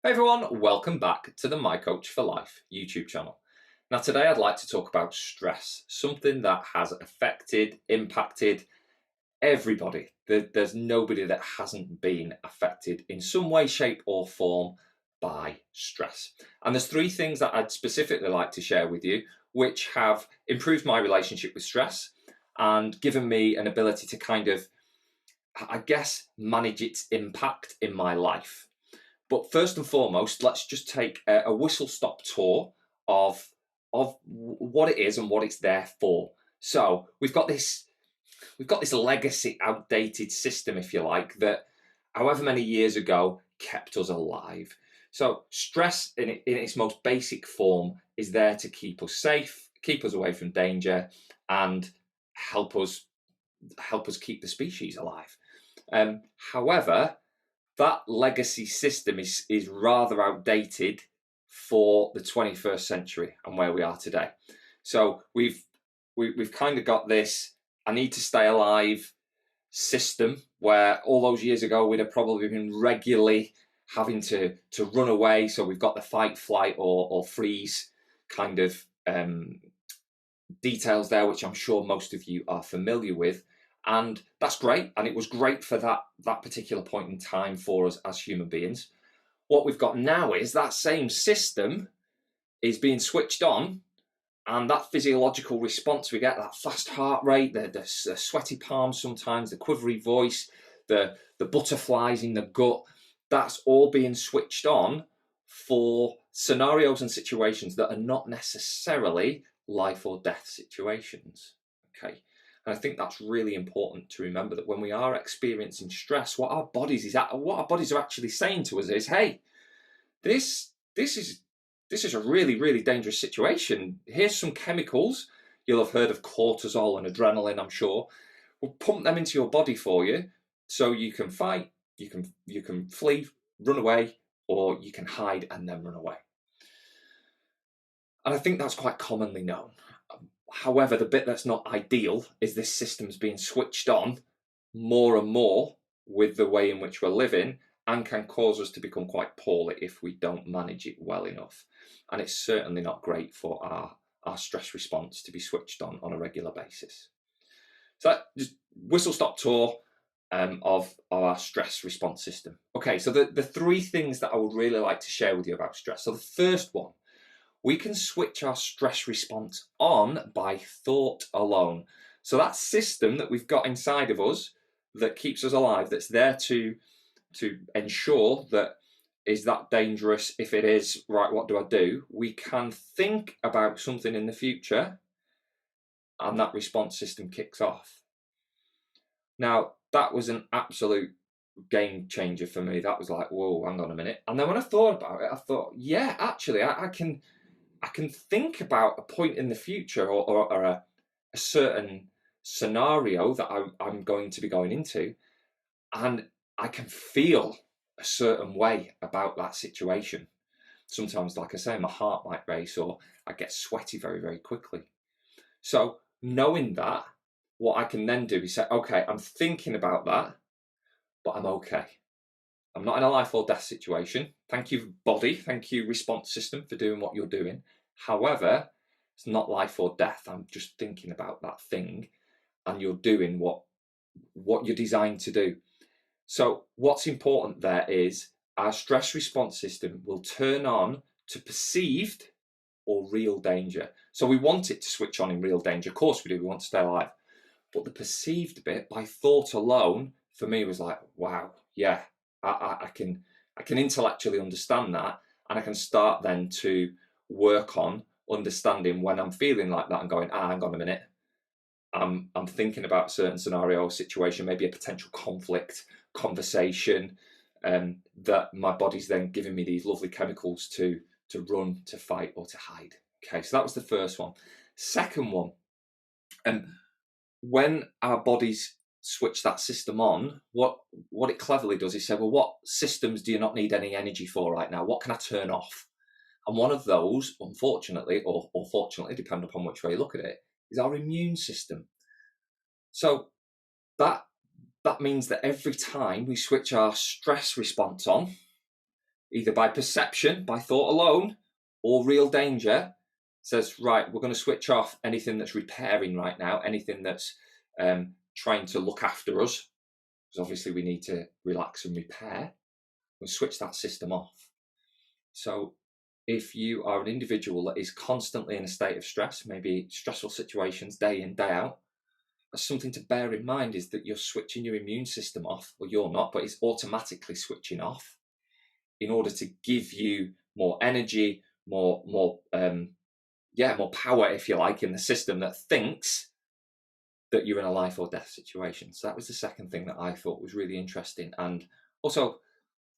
Hey everyone, welcome back to the My Coach for Life YouTube channel. Now today I'd like to talk about stress, something that has affected, impacted everybody. There's nobody that hasn't been affected in some way, shape or form by stress. And there's three things that I'd specifically like to share with you, which have improved my relationship with stress and given me an ability to kind of, I guess, manage its impact in my life. But first and foremost, let's just take a whistle-stop tour of what it is and what it's there for. So we've got this legacy, outdated system, if you like, that however many years ago kept us alive. So stress, in its most basic form, is there to keep us safe, keep us away from danger, and help us keep the species alive. However, that legacy system is rather outdated for the 21st century and where we are today. So we've kind of got this I need to stay alive system where all those years ago we'd have probably been regularly having to run away. So we've got the fight, flight, or freeze kind of details there, which I'm sure most of you are familiar with. And that's great. And it was great for that particular point in time for us as human beings. What we've got now is that same system is being switched on, and that physiological response we get, that fast heart rate, the sweaty palms sometimes, the quivery voice, the butterflies in the gut, that's all being switched on for scenarios and situations that are not necessarily life or death situations. Okay. And I think that's really important to remember, that when we are experiencing stress, what our bodies are actually saying to us is, hey, this is a really, really dangerous situation. Here's some chemicals. You'll have heard of cortisol and adrenaline, I'm sure. We'll pump them into your body for you so you can fight, you can flee, run away, or you can hide and then run away. And I think that's quite commonly known. However, the bit that's not ideal is this system's being switched on more and more with the way in which we're living, and can cause us to become quite poorly if we don't manage it well enough. And it's certainly not great for our stress response to be switched on a regular basis. So that just whistle-stop tour of our stress response system. Okay, so the three things that I would really like to share with you about stress. So the first one, we can switch our stress response on by thought alone. So that system that we've got inside of us that keeps us alive, that's there to ensure that, is that dangerous? If it is, right, what do I do? We can think about something in the future and that response system kicks off. Now, that was an absolute game changer for me. That was like, whoa, hang on a minute. And then when I thought about it, I thought, yeah, actually, I can think about a point in the future, or a certain scenario that I'm going to be going into, and I can feel a certain way about that situation. Sometimes, like I say, my heart might race, or I get sweaty very, very quickly. So knowing that, what I can then do is say, okay, I'm thinking about that, but I'm okay. I'm not in a life or death situation. Thank you, body. Thank you, response system, for doing what you're doing. However, it's not life or death. I'm just thinking about that thing, and you're doing what you're designed to do. So what's important there is our stress response system will turn on to perceived or real danger. So we want it to switch on in real danger. Of course we do. We want to stay alive. But the perceived bit, by thought alone, for me was like, wow, yeah, I can intellectually understand that, and I can start then to work on understanding when I'm feeling like that and going, hang on a minute, I'm thinking about a certain scenario or situation, maybe a potential conflict, conversation, that my body's then giving me these lovely chemicals to run, to fight, or to hide. Okay, so that was the first one. Second one, when our bodies switch that system on, what it cleverly does is say, well, what systems do you not need any energy for right now? What can I turn off? And one of those, unfortunately, or fortunately, depending upon which way you look at it, is our immune system. So that means that every time we switch our stress response on, either by perception, by thought alone, or real danger, says, right, we're going to switch off anything that's repairing right now, anything that's trying to look after us, because obviously we need to relax and repair. We'll switch that system off. So if you are an individual that is constantly in a state of stress, maybe stressful situations day in, day out, something to bear in mind is that you're switching your immune system off. Well, you're not, but it's automatically switching off in order to give you more energy, more power, if you like, in the system that thinks that you're in a life or death situation. So that was the second thing that I thought was really interesting, and also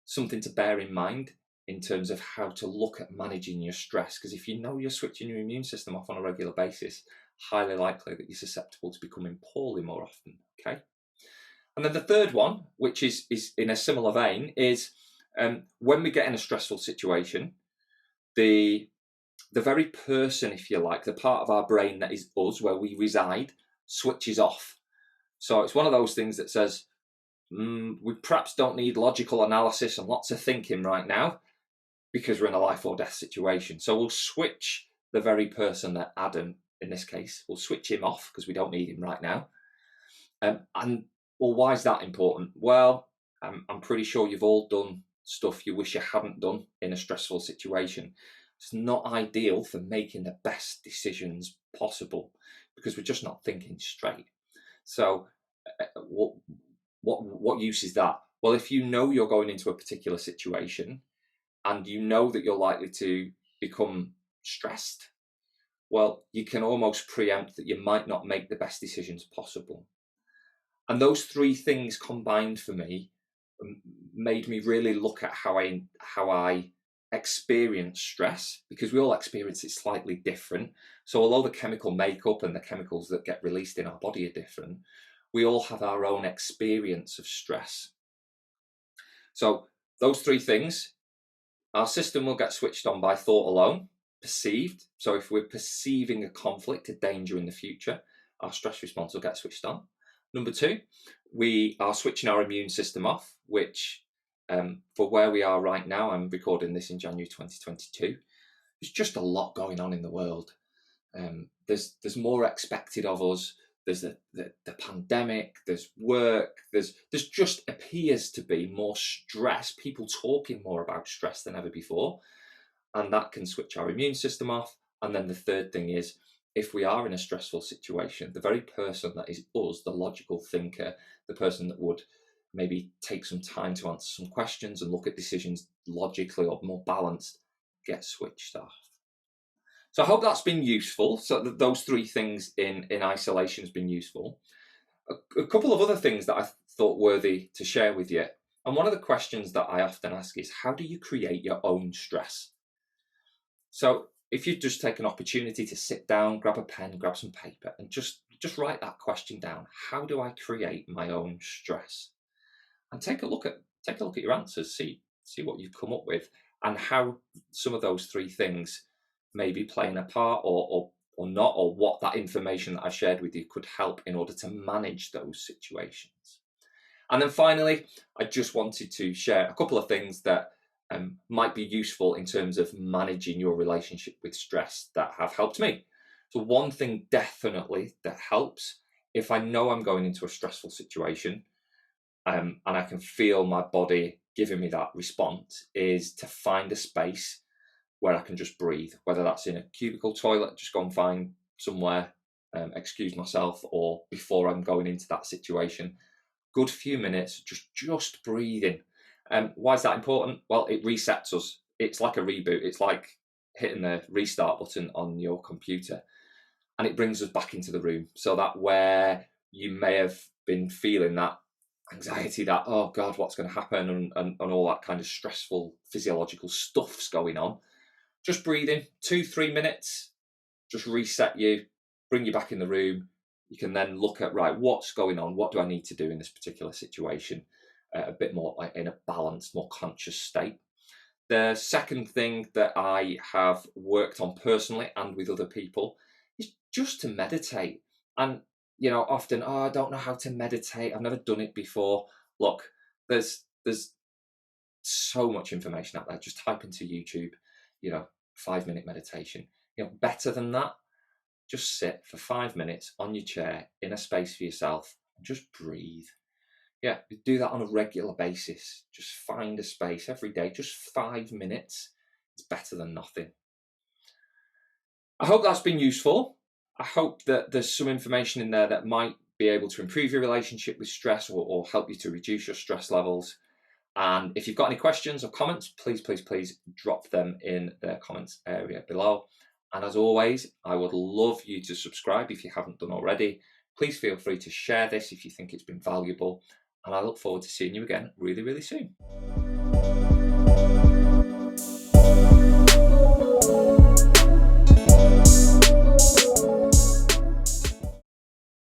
something to bear in mind in terms of how to look at managing your stress. Because if you know you're switching your immune system off on a regular basis, highly likely that you're susceptible to becoming poorly more often. Okay. And then the third one, which is in a similar vein, is when we get in a stressful situation, the very person, if you like, the part of our brain that is us, where we reside, switches off. So it's one of those things that says, we perhaps don't need logical analysis and lots of thinking right now because we're in a life or death situation. So we'll switch the very person that Adam, in this case, we'll switch him off because we don't need him right now. And well, why is that important? Well, I'm pretty sure you've all done stuff you wish you hadn't done in a stressful situation. It's not ideal for making the best decisions possible because we're just not thinking straight. So what use is that? Well, if you know you're going into a particular situation and you know that you're likely to become stressed, well, you can almost preempt that you might not make the best decisions possible. And those three things combined for me made me really look at how I experience stress, because we all experience it slightly different. So although the chemical makeup and the chemicals that get released in our body are different, we all have our own experience of stress. So those three things, our system will get switched on by thought alone, perceived. So if we're perceiving a conflict, a danger in the future, our stress response will get switched on. Number two, we are switching our immune system off, which for where we are right now, I'm recording this in January 2022, there's just a lot going on in the world. There's more expected of us. There's the pandemic, there's work, there's just appears to be more stress, people talking more about stress than ever before. And that can switch our immune system off. And then the third thing is, if we are in a stressful situation, the very person that is us, the logical thinker, the person that would maybe take some time to answer some questions and look at decisions logically or more balanced, gets switched off. So I hope that's been useful. So those three things in isolation has been useful. A couple of other things that I thought worthy to share with you. And one of the questions that I often ask is, how do you create your own stress? So if you just take an opportunity to sit down, grab a pen, grab some paper, and just write that question down. How do I create my own stress? And take a look at your answers, see what you've come up with, and how some of those three things may be playing a part or not, or what that information that I shared with you could help in order to manage those situations. And then finally, I just wanted to share a couple of things that might be useful in terms of managing your relationship with stress that have helped me. So one thing definitely that helps, if I know I'm going into a stressful situation and I can feel my body giving me that response, is to find a space where I can just breathe, whether that's in a cubicle toilet, just go and find somewhere, excuse myself, or before I'm going into that situation, good few minutes, just breathing. Why is that important? Well, it resets us. It's like a reboot. It's like hitting the restart button on your computer, and it brings us back into the room. So that where you may have been feeling that anxiety, that, oh God, what's going to happen, and all that kind of stressful physiological stuff's going on, just breathing 2-3 minutes, just reset you, bring you back in the room. You can then look at, right, what's going on? What do I need to do in this particular situation? A bit more like in a balanced, more conscious state. The second thing that I have worked on personally and with other people is just to meditate. And, often, I don't know how to meditate. I've never done it before. Look, there's so much information out there. Just type into YouTube, 5-minute meditation. Better than that, just sit for 5 minutes on your chair in a space for yourself and just breathe. Yeah, do that on a regular basis. Just find a space every day, just 5 minutes. It's better than nothing. I hope that's been useful. I hope that there's some information in there that might be able to improve your relationship with stress or help you to reduce your stress levels. And if you've got any questions or comments, please drop them in the comments area below. And as always, I would love you to subscribe if you haven't done already. Please feel free to share this if you think it's been valuable. And I look forward to seeing you again really, really soon.